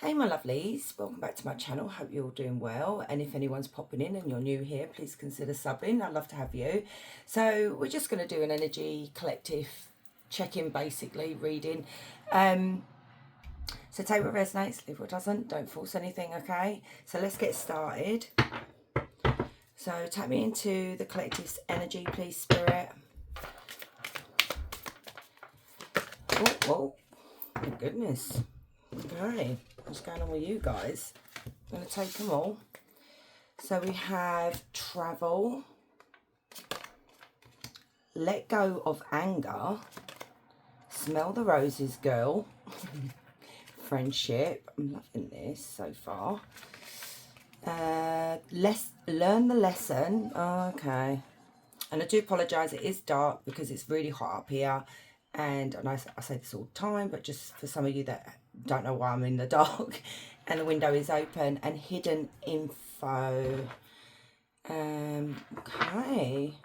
Hey my lovelies, welcome back to my channel. Hope you're all doing well, and if anyone's popping in and you're new here, please consider subbing. I'd love to have you. So we're just going to do an energy collective check-in, basically reading. So take what resonates, leave what doesn't, don't force anything, okay? So let's get started. So take me into the collective's energy, please, Spirit. Oh, my goodness. Okay, what's going on with you guys? I'm going to take them all. So we have travel, let go of anger, smell the roses, girl, friendship. I'm loving this so far. Learn the lesson. Oh, okay. And I do apologise, it is dark because it's really hot up here. And I say this all the time, but just for some of you that don't know why I'm in the dark, and the window is open, and hidden info. Okay.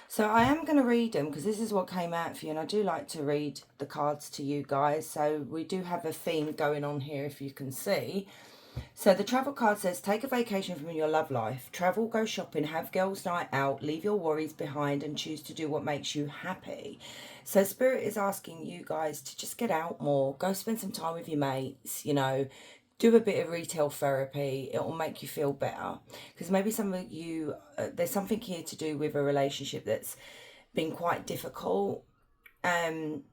So I am going to read them because this is what came out for you, and I do like to read the cards to you guys. So we do have a theme going on here, if you can see. So the travel card says, take a vacation from your love life. Travel, go shopping, have girls' night out, leave your worries behind and choose to do what makes you happy. So Spirit is asking you guys to just get out more, go spend some time with your mates, you know, do a bit of retail therapy. It will make you feel better. Because maybe some of you, there's something here to do with a relationship that's been quite difficult. And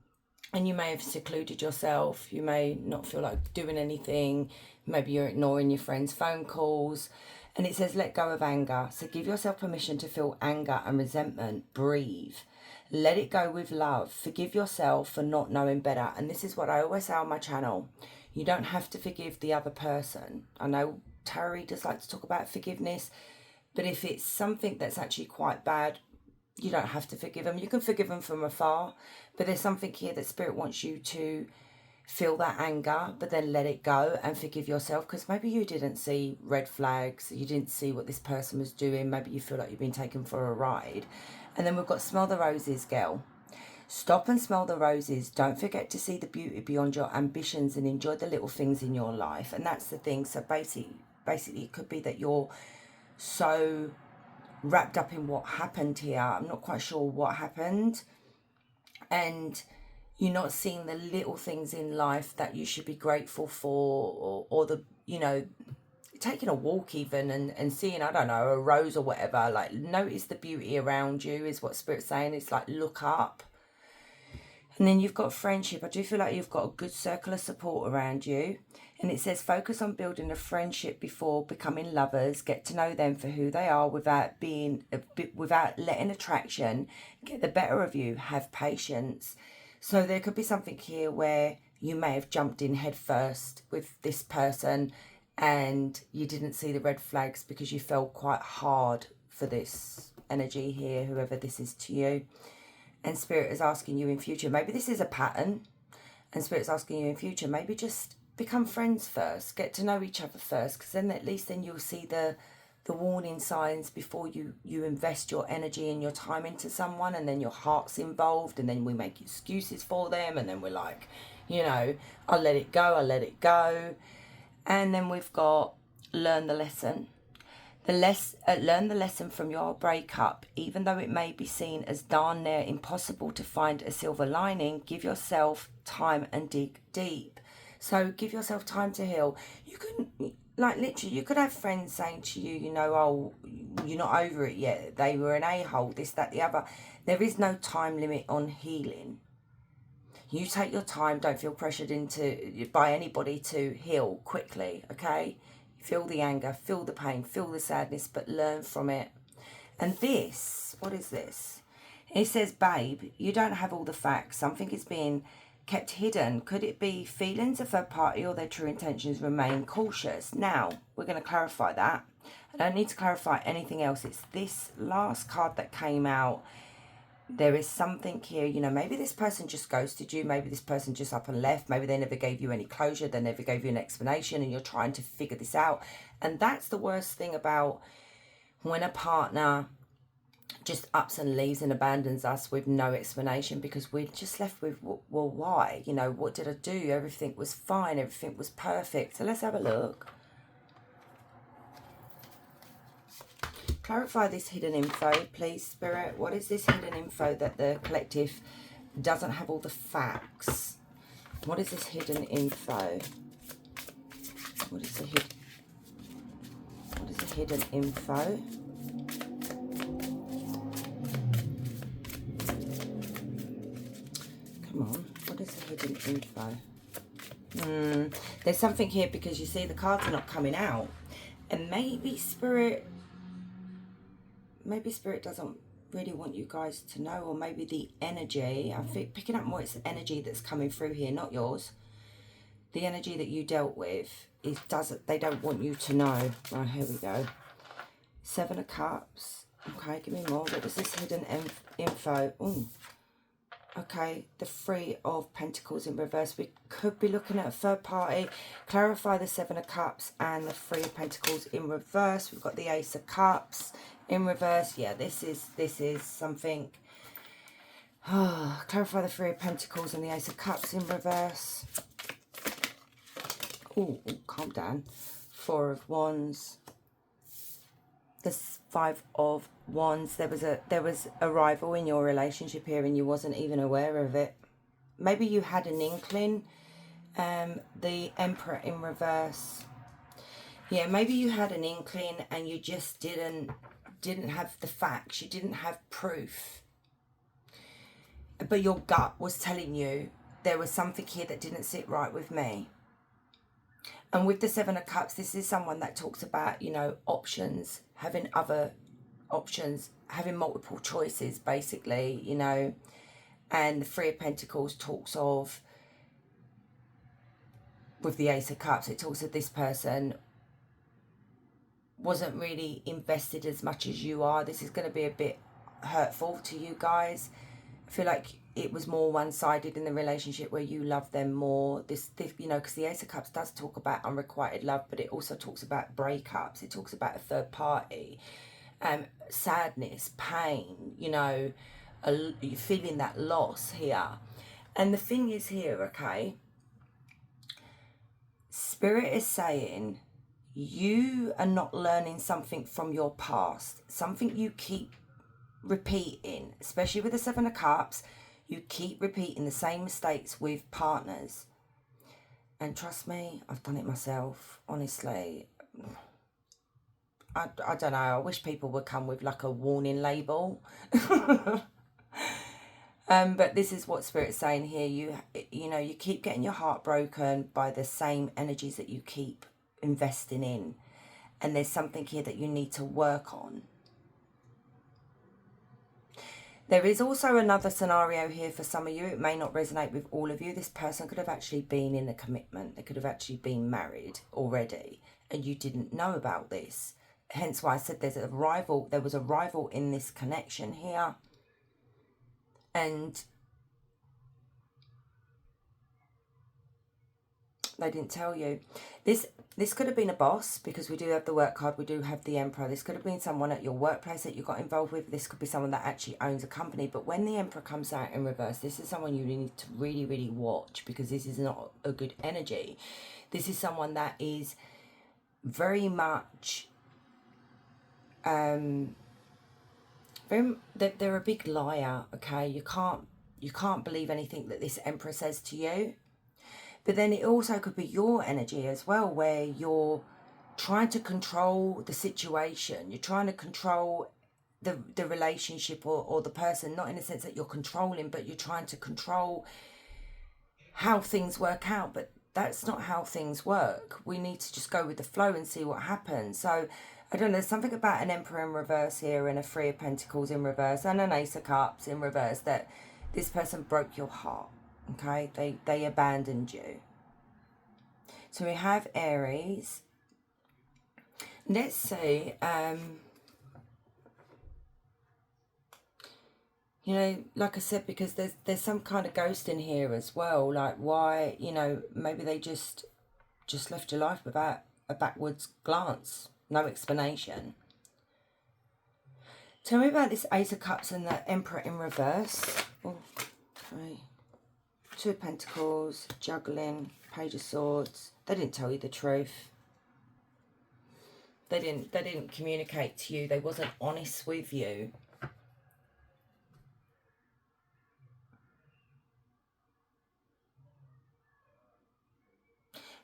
you may have secluded yourself. You may not feel like doing anything. Maybe you're ignoring your friends' phone calls. And it says, let go of anger. So give yourself permission to feel anger and resentment. Breathe. Let it go with love. Forgive yourself for not knowing better. And this is what I always say on my channel. You don't have to forgive the other person. I know tarot readers like to talk about forgiveness. But if it's something that's actually quite bad, you don't have to forgive them. You can forgive them from afar, but there's something here that Spirit wants you to feel that anger, but then let it go and forgive yourself, because maybe you didn't see red flags, you didn't see what this person was doing, maybe you feel like you've been taken for a ride. And then we've got smell the roses, girl. Stop and smell the roses. Don't forget to see the beauty beyond your ambitions and enjoy the little things in your life. And that's the thing. So basically it could be that you're so wrapped up in what happened here. I'm not quite sure what happened, and you're not seeing the little things in life that you should be grateful for, or the, you know, taking a walk even and seeing, I don't know, a rose or whatever. Like, notice the beauty around you is what Spirit's saying. It's like, look up. And then you've got friendship. I do feel like you've got a good circle of support around you. And it says, focus on building a friendship before becoming lovers. Get to know them for who they are without letting attraction get the better of you. Have patience. So there could be something here where you may have jumped in head first with this person and you didn't see the red flags because you fell quite hard for this energy here, whoever this is to you. And Spirit is asking you in future, maybe this is a pattern, and Spirit's asking you in future, maybe just become friends first, get to know each other first, because then at least then you'll see the warning signs before you invest your energy and your time into someone, and then your heart's involved, and then we make excuses for them, and then we're like, you know, I'll let it go, I'll let it go. And then we've got learn the lesson. Learn the lesson from your breakup. Even though it may be seen as darn near impossible to find a silver lining, give yourself time and dig deep. So give yourself time to heal. You can, like, literally, you could have friends saying to you, you know, oh, you're not over it yet. They were an a-hole, this, that, the other. There is no time limit on healing. You take your time. Don't feel pressured into by anybody to heal quickly, okay? Feel the anger, feel the pain, feel the sadness, but learn from it. And this, what is this? It says, babe, you don't have all the facts. Something is being kept hidden. Could it be feelings of third party or their true intentions? Remain cautious. Now, we're going to clarify that. I don't need to clarify anything else. It's this last card that came out. There is something here, you know, maybe this person just ghosted you, maybe this person just up and left, maybe they never gave you any closure, they never gave you an explanation, and you're trying to figure this out. And that's the worst thing about when a partner just ups and leaves and abandons us with no explanation, because we're just left with, well, why? You know, what did I do? Everything was fine. Everything was perfect. So let's have a look. Clarify this hidden info, please, Spirit. What is this hidden info that the collective doesn't have all the facts? What is this hidden info? What is the hidden info? Come on, what is the hidden info? There's something here, because you see the cards are not coming out. And maybe Spirit doesn't really want you guys to know, or maybe the energy, I think picking up more, it's the energy that's coming through here, not yours. The energy that you dealt with they don't want you to know. Right, here we go. 7 of Cups. Okay, give me more. What is this hidden info? Ooh. Okay, the 3 of Pentacles in reverse. We could be looking at a third party. Clarify the 7 of Cups and the 3 of Pentacles in reverse. We've got the Ace of Cups in reverse. Yeah, this is something. Clarify the 3 of Pentacles and the Ace of Cups in reverse. Oh, calm down. 4 of Wands. The 5 of Wands. There was a rival in your relationship here, and you wasn't even aware of it. Maybe you had an inkling. The Emperor in reverse. Yeah, maybe you had an inkling and you just didn't have the facts. You didn't have proof. But your gut was telling you there was something here that didn't sit right with me. And with the 7 of Cups, this is someone that talks about, you know, options, having other options, having multiple choices, basically, you know. And the 3 of Pentacles talks of, with the Ace of Cups, it talks of this person wasn't really invested as much as you are. This is going to be a bit hurtful to you guys. I feel like it was more one-sided in the relationship, where you love them more. This you know, because the Ace of Cups does talk about unrequited love, but it also talks about breakups. It talks about a third party, sadness, pain, you know, you're feeling that loss here. And the thing is here, okay, Spirit is saying you are not learning something from your past, something you keep repeating, especially with the 7 of Cups. You keep repeating the same mistakes with partners. And trust me, I've done it myself, honestly. I don't know, I wish people would come with like a warning label. But this is what Spirit's saying here. You know, you keep getting your heart broken by the same energies that you keep investing in. And there's something here that you need to work on. There is also another scenario here for some of you. It may not resonate with all of you. This person could have actually been in a commitment. They could have actually been married already, and you didn't know about this. Hence why I said there was a rival in this connection here. And they didn't tell you. This could have been a boss, because we do have the work card, we do have the Emperor. This could have been someone at your workplace that you got involved with. This could be someone that actually owns a company. But when the Emperor comes out in reverse, this is someone you need to really, really watch, because this is not a good energy. This is someone that is very much, they're a big liar, okay? You can't believe anything that this Emperor says to you. But then it also could be your energy as well, where you're trying to control the situation. You're trying to control the relationship or the person, not in the sense that you're controlling, but you're trying to control how things work out. But that's not how things work. We need to just go with the flow and see what happens. So, I don't know, there's something about an Emperor in reverse here, and a 3 of Pentacles in reverse, and an Ace of Cups in reverse, that this person broke your heart. Okay, they abandoned you. So we have Aries. Let's see. You know, like I said, because there's some kind of ghost in here as well. Like, why? You know, maybe they just left your life without a backwards glance, no explanation. Tell me about this Ace of Cups and the Emperor in reverse. Oh, okay. Two of Pentacles, juggling, Page of Swords. They didn't tell you the truth. They didn't communicate to you. They wasn't honest with you.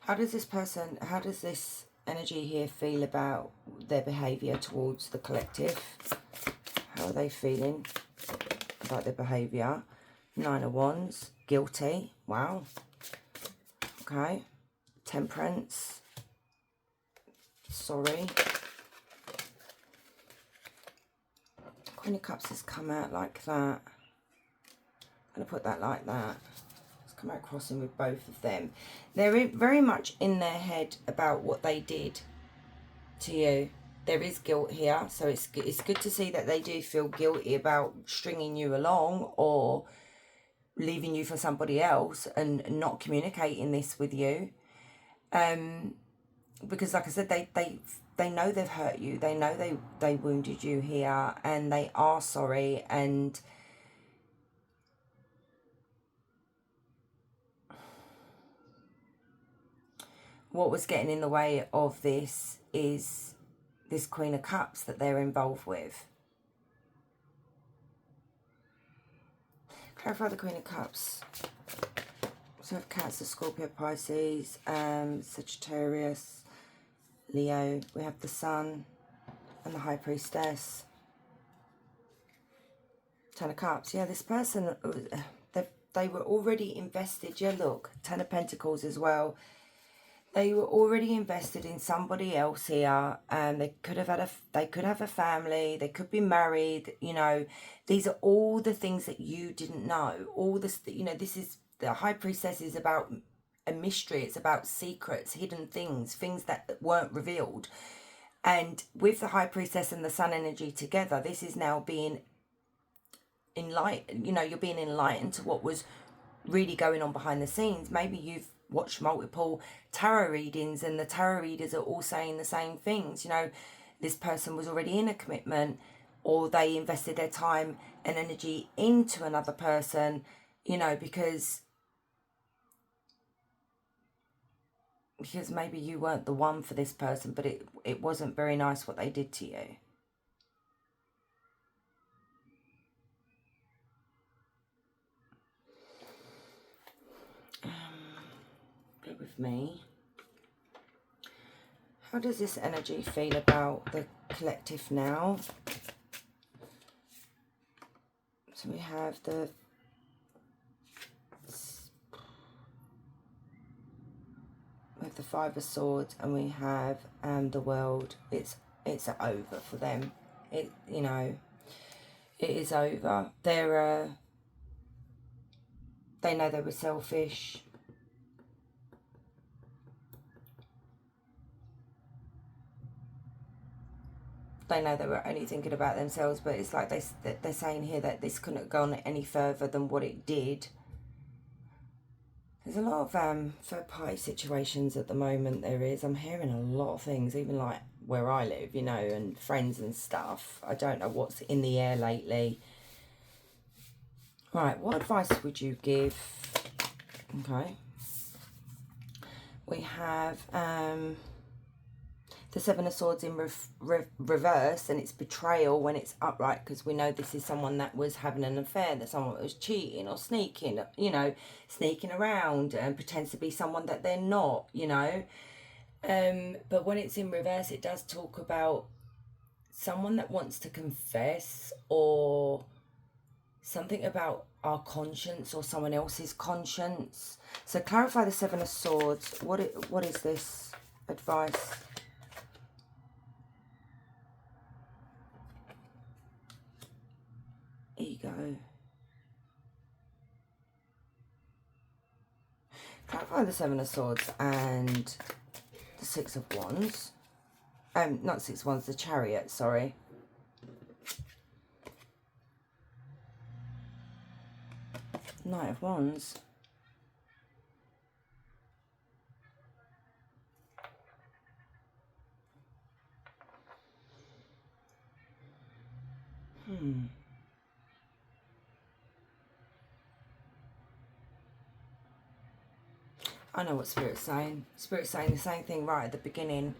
How does this energy here feel about their behaviour towards the collective? How are they feeling about their behaviour? Nine of Wands, guilty. Wow. Okay. Temperance. Sorry. Queen of Cups has come out like that. I'm going to put that like that. Let's come out crossing with both of them. They're very much in their head about what they did to you. There is guilt here, so it's good to see that they do feel guilty about stringing you along or leaving you for somebody else and not communicating this with you. Because like I said, they know they've hurt you. They know they wounded you here, and they are sorry. And what was getting in the way of this is this Queen of Cups that they're involved with. Clarify the Queen of Cups. So we have Cancer, Scorpio, Pisces, Sagittarius, Leo. We have the Sun and the High Priestess. Ten of Cups. Yeah, this person, they were already invested. Yeah, look, Ten of Pentacles as well. They were already invested in somebody else here, and they could have a family, they could be married, you know. These are all the things that you didn't know. All this, you know, this is the High Priestess is about a mystery. It's about secrets, hidden things that weren't revealed. And with the High Priestess and the Sun energy together, this is now being enlightened. You know, you're being enlightened to what was really going on behind the scenes. Maybe you've watched multiple tarot readings and the tarot readers are all saying the same things. You know, this person was already in a commitment, or they invested their time and energy into another person, you know, because maybe you weren't the one for this person, but it wasn't very nice what they did to you. Bear with me. How does this energy feel about the collective now? So we have the Five of Swords, and we have the World. It's over for them. You know, it is over. They know they were selfish. They know they were only thinking about themselves, but it's like they're saying here that this couldn't have gone any further than what it did. There's a lot of third party situations at the moment. I'm hearing a lot of things, even like where I live, you know, and friends and stuff. I don't know what's in the air lately. Right, what advice would you give? Okay. We have the Seven of Swords in reverse, and it's betrayal when it's upright, because we know this is someone that was having an affair, that someone that was cheating or sneaking, you know, sneaking around and pretends to be someone that they're not, you know. But when it's in reverse, it does talk about someone that wants to confess, or something about our conscience or someone else's conscience. So clarify the Seven of Swords. What is this advice? Ego. Clarify the Seven of Swords and the Six of Wands. Not Six of Wands, the Chariot, sorry. Knight of Wands. I know what Spirit's saying. Spirit's saying the same thing right at the beginning.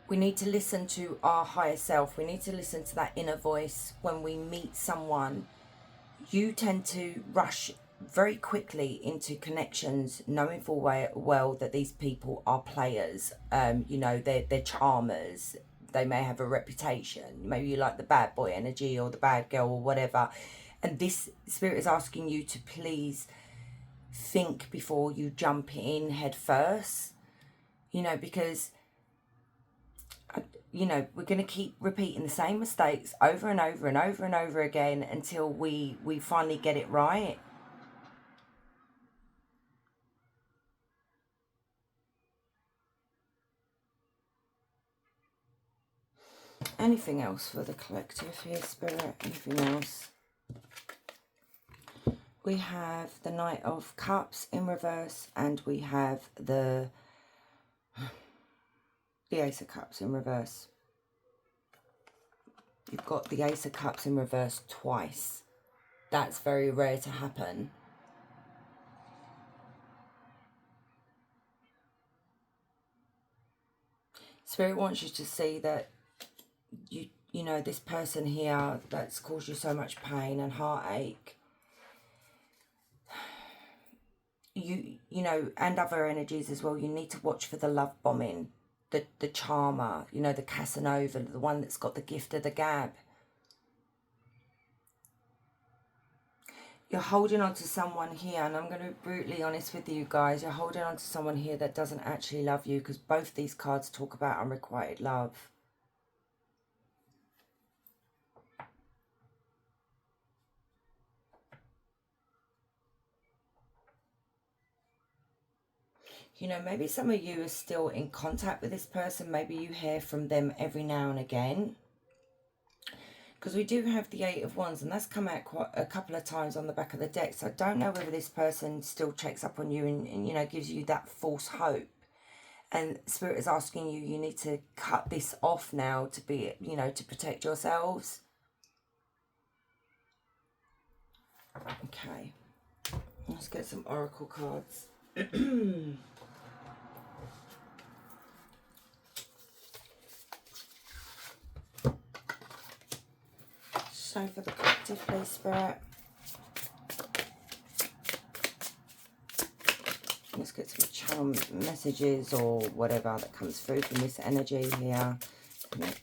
We need to listen to our higher self. We need to listen to that inner voice when we meet someone. You tend to rush very quickly into connections, knowing full well that these people are players. You know, they're charmers. They may have a reputation. Maybe you like the bad boy energy or the bad girl or whatever. And this Spirit is asking you to please think before you jump in head first. You know, because you know, we're going to keep repeating the same mistakes over and over and over and over again until we finally get it right. Anything else for the collective here, Spirit? Anything else? We have the Knight of Cups in reverse, and we have the Ace of Cups in reverse. You've got the Ace of Cups in reverse twice. That's very rare to happen. Spirit wants you to see that you know, this person here that's caused you so much pain and heartache, you know, and other energies as well, you need to watch for the love bombing, the charmer, you know, the Casanova, the one that's got the gift of the gab. You're holding on to someone here, and I'm going to be brutally honest with you guys, you're holding on to someone here that doesn't actually love you, because both these cards talk about unrequited love. You know, maybe some of you are still in contact with this person. Maybe you hear from them every now and again. Because we do have the Eight of Wands, and that's come out quite a couple of times on the back of the deck. So I don't know whether this person still checks up on you and you know, gives you that false hope. And Spirit is asking you, you need to cut this off now to be, you know, to protect yourselves. Okay. Let's get some oracle cards. So for the collective, please, Spirit. Let's get some channel messages or whatever that comes through from this energy here. Right,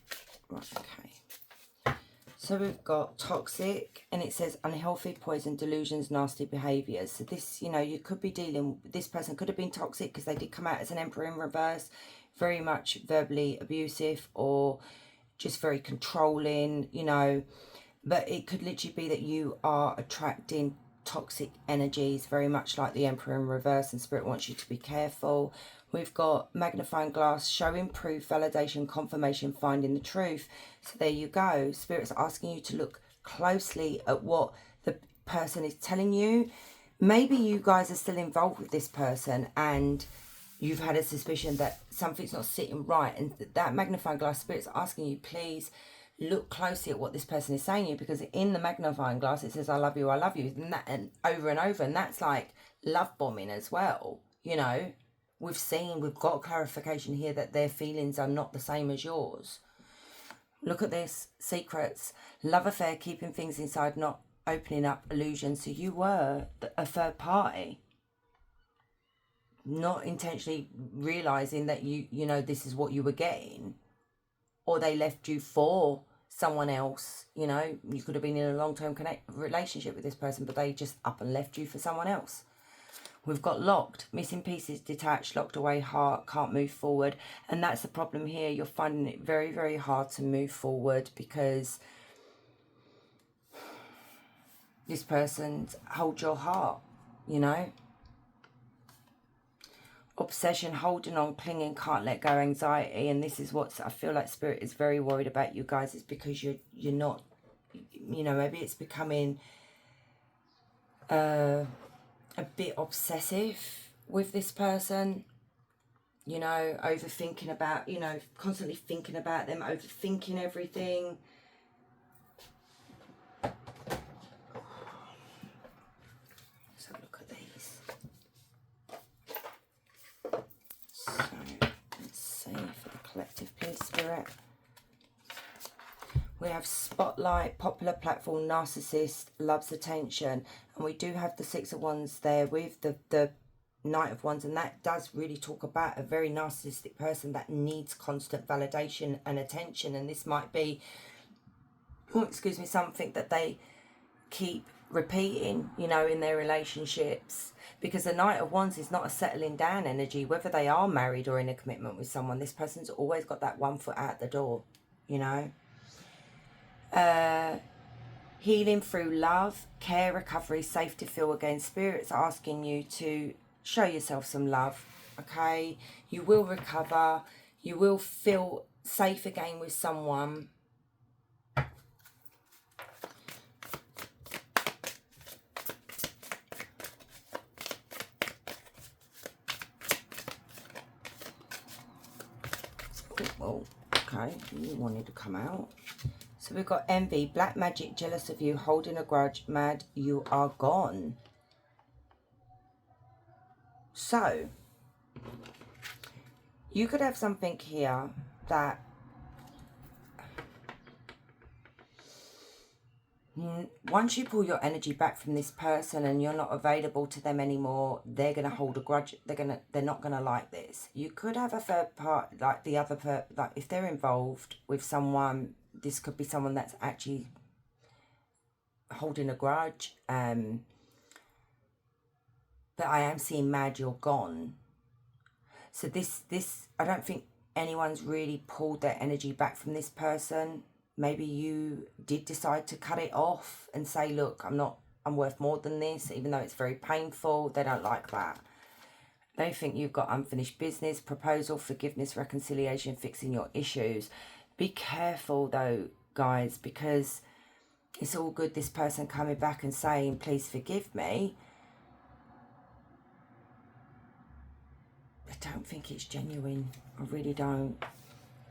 okay. So we've got toxic, and it says unhealthy, poison, delusions, nasty behaviours. So this, you know, you could be dealing, this person could have been toxic because they did come out as an Emperor in reverse, very much verbally abusive or just very controlling, you know. But it could literally be that you are attracting toxic energies, very much like the Emperor in reverse, and Spirit wants you to be careful. We've got magnifying glass, showing proof, validation, confirmation, finding the truth. So there you go. Spirit's asking you to look closely at what the person is telling you. Maybe you guys are still involved with this person and you've had a suspicion that something's not sitting right, and that magnifying glass, Spirit's asking you, please look closely at what this person is saying to you, because in the magnifying glass it says I love you, and that, and over, and that's like love bombing as well. You know, we've got clarification here that their feelings are not the same as yours. Look at this, secrets, love affair, keeping things inside, not opening up, illusions. So you were a third party, not intentionally realizing that you know, this is what you were getting, or they left you for someone else. You know, you could have been in a long-term relationship with this person, but they just up and left you for someone else. We've got locked, missing pieces, detached, locked away, heart, can't move forward. And that's the problem here. You're finding it very, very hard to move forward because this person holds your heart, you know. Obsession, holding on, clinging, can't let go, anxiety. And this is what I feel like Spirit is very worried about you guys. It's because you're not, you know, maybe it's becoming a bit obsessive with this person, you know, overthinking about, you know, constantly thinking about them, overthinking everything. Let's have a look at these. collective, please, Spirit. We have spotlight, popular platform, narcissist, loves attention. And we do have the Six of Wands there with the Knight of Wands. And that does really talk about a very narcissistic person that needs constant validation and attention. And this might be, oh, excuse me, something that they keep repeating, you know, in their relationships. Because the Knight of Wands is not a settling down energy. Whether they are married or in a commitment with someone, this person's always got that one foot out the door, you know. Healing through love, care, recovery, safe to feel again. Spirit's asking you to show yourself some love, okay? You will recover. You will feel safe again with someone. Oh, okay, you wanted to come out. So we've got envy, black magic, jealous of you, holding a grudge, mad, you are gone. So, you could have something here that once you pull your energy back from this person and you're not available to them anymore, they're going to hold a grudge. They're not going to like this. You could have a third part, like the other, like if they're involved with someone, this could be someone that's actually holding a grudge. But I am seeing mad, you're gone. So this, I don't think anyone's really pulled their energy back from this person. Maybe you did decide to cut it off and say, look, I'm worth more than this, even though it's very painful. They don't like that. They think you've got unfinished business, proposal, forgiveness, reconciliation, fixing your issues. Be careful though, guys, because it's all good this person coming back and saying, please forgive me. I don't think it's genuine. I really don't.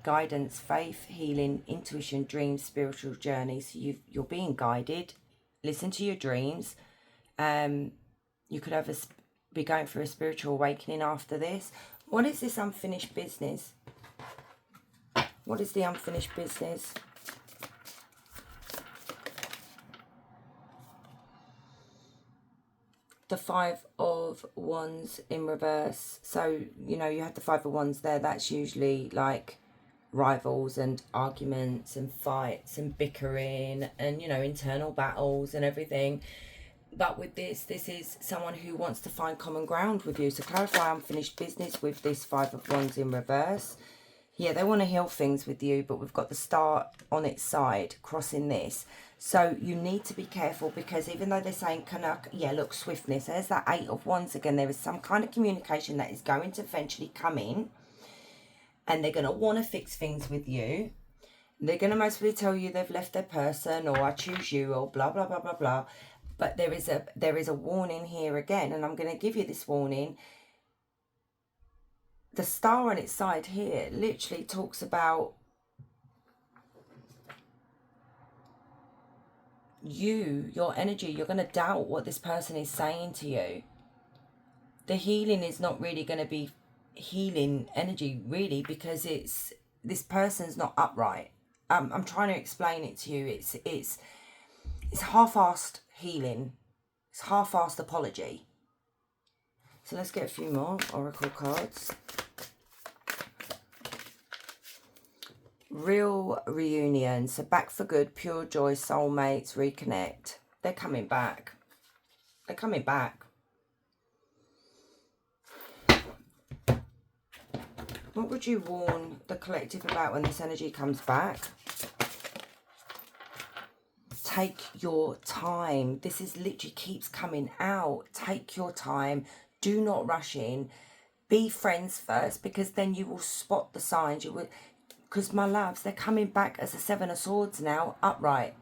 Guidance, faith, healing, intuition, dreams, spiritual journeys. So you're being guided. Listen to your dreams. You could be going through a spiritual awakening after this. What is this unfinished business? What is the unfinished business? The Five of Wands in reverse. So, you know, you had the Five of Wands there. That's usually like rivals and arguments and fights and bickering and, you know, internal battles and everything. But with this is someone who wants to find common ground with you. So clarify unfinished business with this Five of Wands in reverse. Yeah, they want to heal things with you, but we've got the Star on its side, crossing this. So you need to be careful, because even though they're saying, yeah, look, swiftness, there's that Eight of Wands again. There is some kind of communication that is going to eventually come in, and they're going to want to fix things with you. They're going to mostly tell you they've left their person, or I choose you, or blah, blah, blah, blah, blah. But there is a warning here again, and I'm going to give you this warning. The Star on its side here literally talks about your energy. You're going to doubt what this person is saying to you. The healing is not really going to be healing energy, really, because this person's not upright. I'm trying to explain it to you. It's half-assed healing. It's half-assed apology. So let's get a few more oracle cards. Real reunion. So back for good, pure joy, soulmates, reconnect. They're coming back. They're coming back. What would you warn the collective about when this energy comes back? Take your time. This is literally keeps coming out. Take your time. Do not rush in. Be friends first, because then you will spot the signs. You will, because my loves, they're coming back as a Seven of Swords now, upright.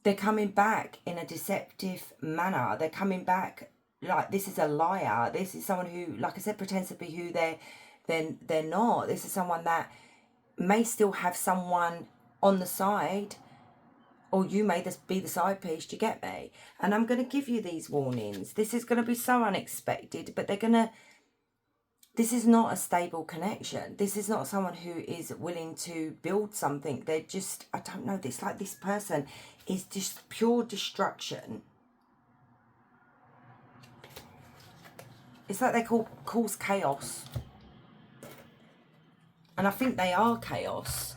They're coming back in a deceptive manner. They're coming back like this is a liar. This is someone who, like I said, pretends to be who they're not. This is someone that may still have someone on the side, or you may just be the side piece. Do you get me? And I'm going to give you these warnings. This is going to be so unexpected, but they're going to, This is not a stable connection. This is not someone who is willing to build something. They're just, I don't know, it's like this person is just pure destruction. It's like they cause chaos. And I think they are chaos.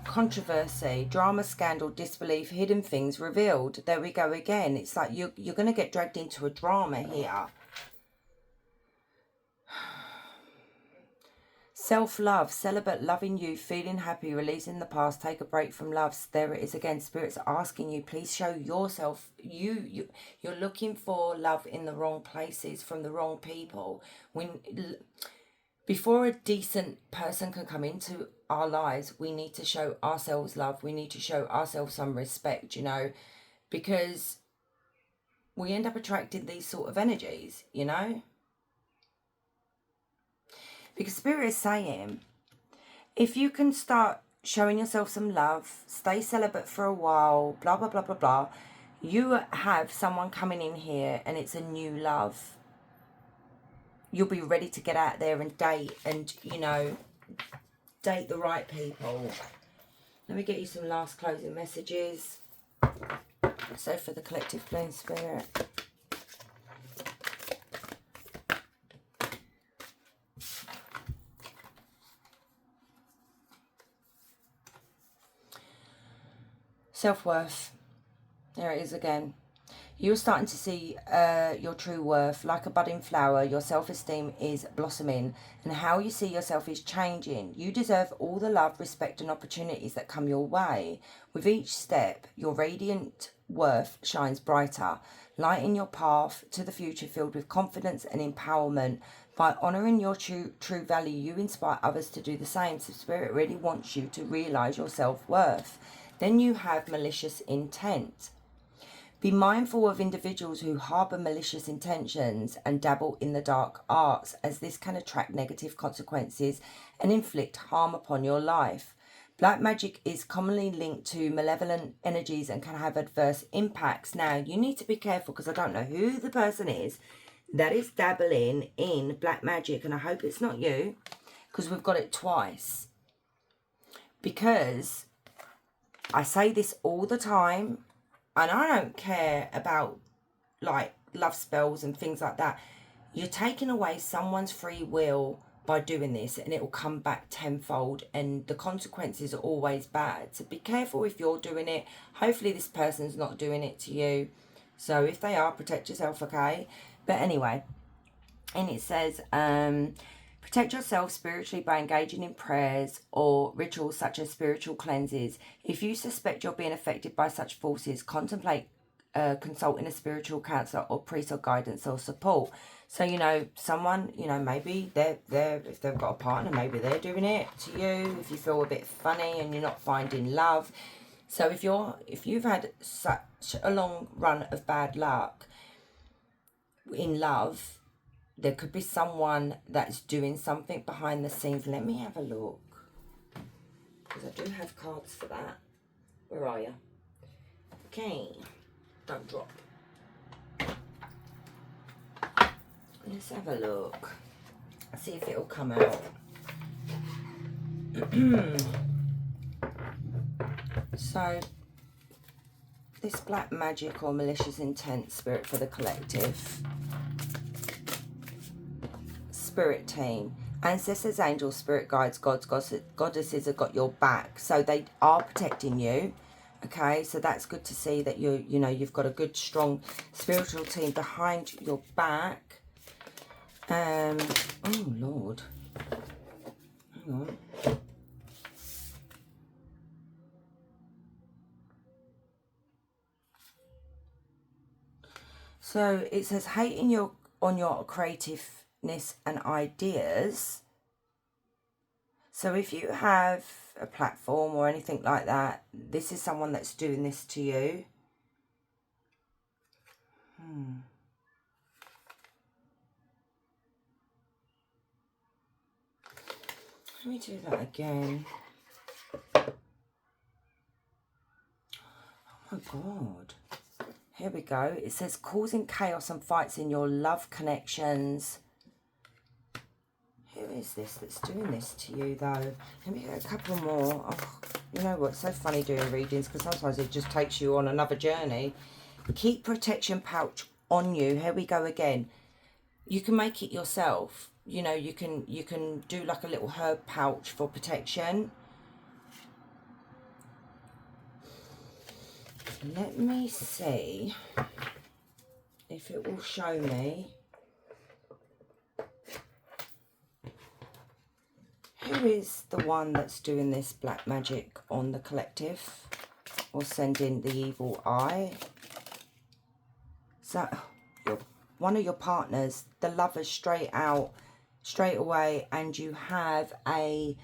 Controversy, drama, scandal, disbelief, hidden things revealed. There we go again. It's like you're going to get dragged into a drama here. Self-love, celibate, loving you, feeling happy, releasing the past, take a break from love. There it is again. Spirits are asking you, please show yourself. You're looking for love in the wrong places from the wrong people. Before a decent person can come into our lives, we need to show ourselves love. We need to show ourselves some respect, you know, because we end up attracting these sort of energies, you know. Because Spirit is saying, if you can start showing yourself some love, stay celibate for a while, blah, blah, blah, blah, blah, you have someone coming in here and it's a new love. You'll be ready to get out there and date and, you know, date the right people. Let me get you some last closing messages. So for the collective flame spirit. Self-worth. There it is again. You're starting to see your true worth. Like a budding flower, your self-esteem is blossoming and how you see yourself is changing. You deserve all the love, respect and opportunities that come your way. With each step, your radiant worth shines brighter, lighting your path to the future filled with confidence and empowerment. By honouring your true value, you inspire others to do the same. So Spirit really wants you to realise your self-worth. Then you have malicious intent. Be mindful of individuals who harbour malicious intentions and dabble in the dark arts, as this can attract negative consequences and inflict harm upon your life. Black magic is commonly linked to malevolent energies and can have adverse impacts. Now, you need to be careful because I don't know who the person is that is dabbling in black magic, and I hope it's not you because we've got it twice. Because I say this all the time, and I don't care about like love spells and things like that. You're taking away someone's free will by doing this, and it will come back tenfold, and the consequences are always bad. So be careful if you're doing it. Hopefully this person's not doing it to you. So if they are, protect yourself, okay? But anyway, and it says, protect yourself spiritually by engaging in prayers or rituals such as spiritual cleanses. If you suspect you're being affected by such forces, contemplate consulting a spiritual counselor or priest or guidance or support. So, you know, someone, you know, maybe they're if they've got a partner, maybe they're doing it to you. If you feel a bit funny and you're not finding love. So if you've had such a long run of bad luck in love, there could be someone that's doing something behind the scenes. Let me have a look, because I do have cards for that. Where are you? Okay, don't drop. Let's have a look. See if it'll come out. So, this black magic or malicious intent, Spirit, for the collective. Spirit team, ancestors, angels, spirit guides, gods, goddesses have got your back, so they are protecting you. Okay, so that's good to see that you know you've got a good strong spiritual team behind your back. Oh Lord, hang on. So it says hating on your creativeness and ideas. So if you have a platform or anything like that, this is someone that's doing this to you. Let me do that again. Oh my God. Here we go. It says causing chaos and fights in your love connections. Who is this that's doing this to you, though? Let me get a couple more. Oh, you know what? It's so funny doing readings because sometimes it just takes you on another journey. Keep protection pouch on you. Here we go again. You can make it yourself. You know, you can do like a little herb pouch for protection. Let me see if it will show me. Who is the one that's doing this black magic on the collective or sending the evil eye? So, one of your partners, the lover's straight away, and you have a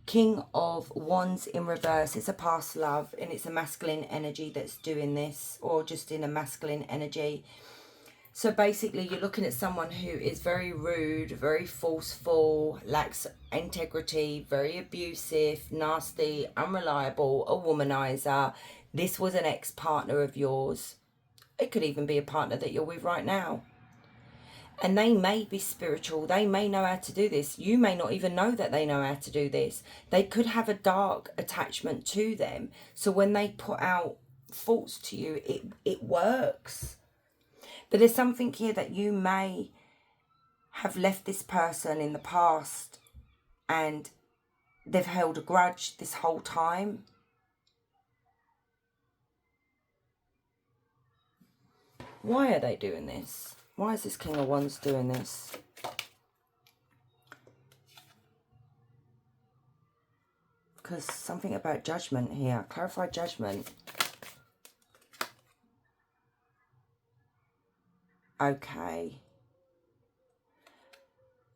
King of Wands in reverse. It's a past love, and it's a masculine energy that's doing this, or just in a masculine energy. So basically, you're looking at someone who is very rude, very forceful, lacks integrity, very abusive, nasty, unreliable, a womanizer. This was an ex-partner of yours. It could even be a partner that you're with right now. And they may be spiritual. They may know how to do this. You may not even know that they know how to do this. They could have a dark attachment to them. So when they put out faults to you, it works. But there's something here that you may have left this person in the past and they've held a grudge this whole time. Why are they doing this? Why is this King of Wands doing this? Because something about judgment here. Clarify judgment. Okay.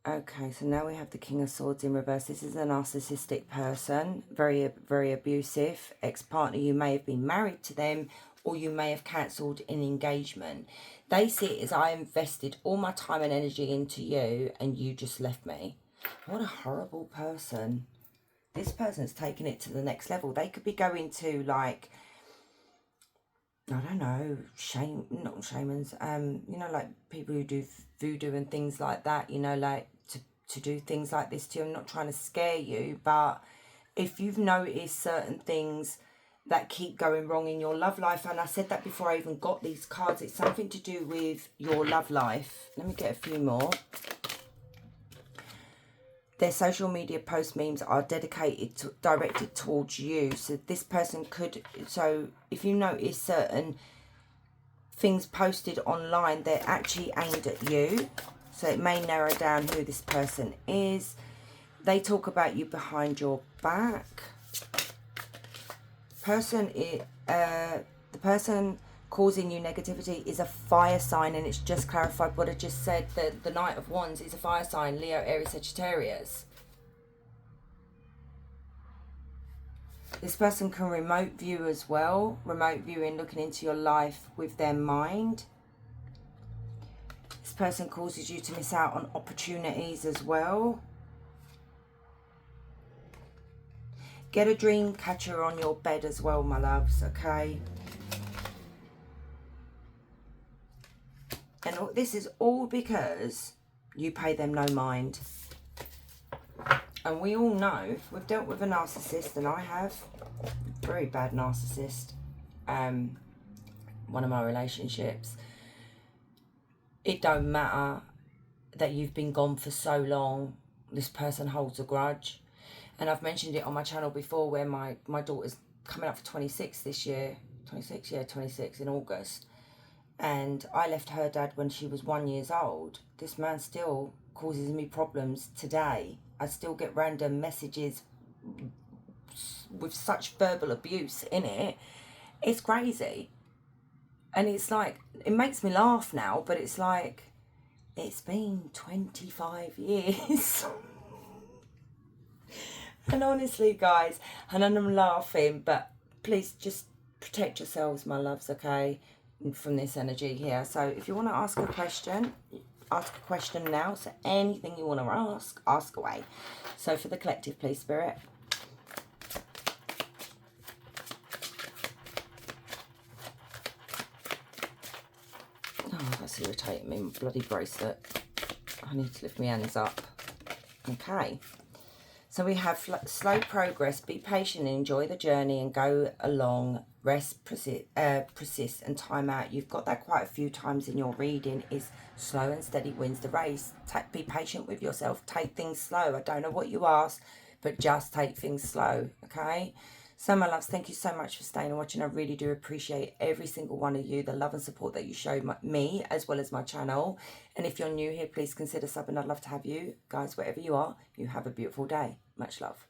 Okay, so now we have the King of Swords in reverse. This is a narcissistic person. Very, very abusive. Ex-partner, you may have been married to them, or you may have cancelled an engagement. They see it as I invested all my time and energy into you and you just left me. What a horrible person. This person's taken it to the next level. They could be going to, like, I don't know, not shamans, you know, like people who do voodoo and things like that, you know, like to do things like this to you. I'm not trying to scare you, but if you've noticed certain things that keep going wrong in your love life, and I said that before I even got these cards, it's something to do with your love life. Let me get a few more. Their social media post memes are directed towards you. So this person could, so if you notice certain things posted online, they're actually aimed at you. So it may narrow down who this person is. They talk about you behind your back. The person causing you negativity is a fire sign, and it's just clarified what I just said. The Knight of Wands is a fire sign, Leo, Aries, Sagittarius. This person can remote view as well. Remote viewing, looking into your life with their mind. This person causes you to miss out on opportunities as well. Get a dream catcher on your bed as well, my loves, okay? And this is all because you pay them no mind. And we all know, we've dealt with a narcissist, and I have, very bad narcissist, one of my relationships. It don't matter that you've been gone for so long, this person holds a grudge. And I've mentioned it on my channel before, where my daughter's coming up for 26 this year. 26, yeah, 26 in August. And I left her dad when she was 1 year old. This man still causes me problems today. I still get random messages with such verbal abuse in it. It's crazy. And it's like, it makes me laugh now, but it's like, it's been 25 years. And honestly, guys, and I'm laughing, but please just protect yourselves, my loves, okay, from this energy here. So if you want to ask a question now. So anything you want to ask away. So for the collective, please, Spirit. That's irritating me, my bloody bracelet. I need to lift my hands up. Okay. So we have slow progress, be patient, enjoy the journey and go along, rest, persist and time out. You've got that quite a few times in your reading, is slow and steady wins the race. Be patient with yourself, take things slow. I don't know what you asked, but just take things slow, okay? So my loves, thank you so much for staying and watching. I really do appreciate every single one of you, the love and support that you showed me as well as my channel. And if you're new here, please consider subbing. I'd love to have you guys, wherever you are. You have a beautiful day. Much love.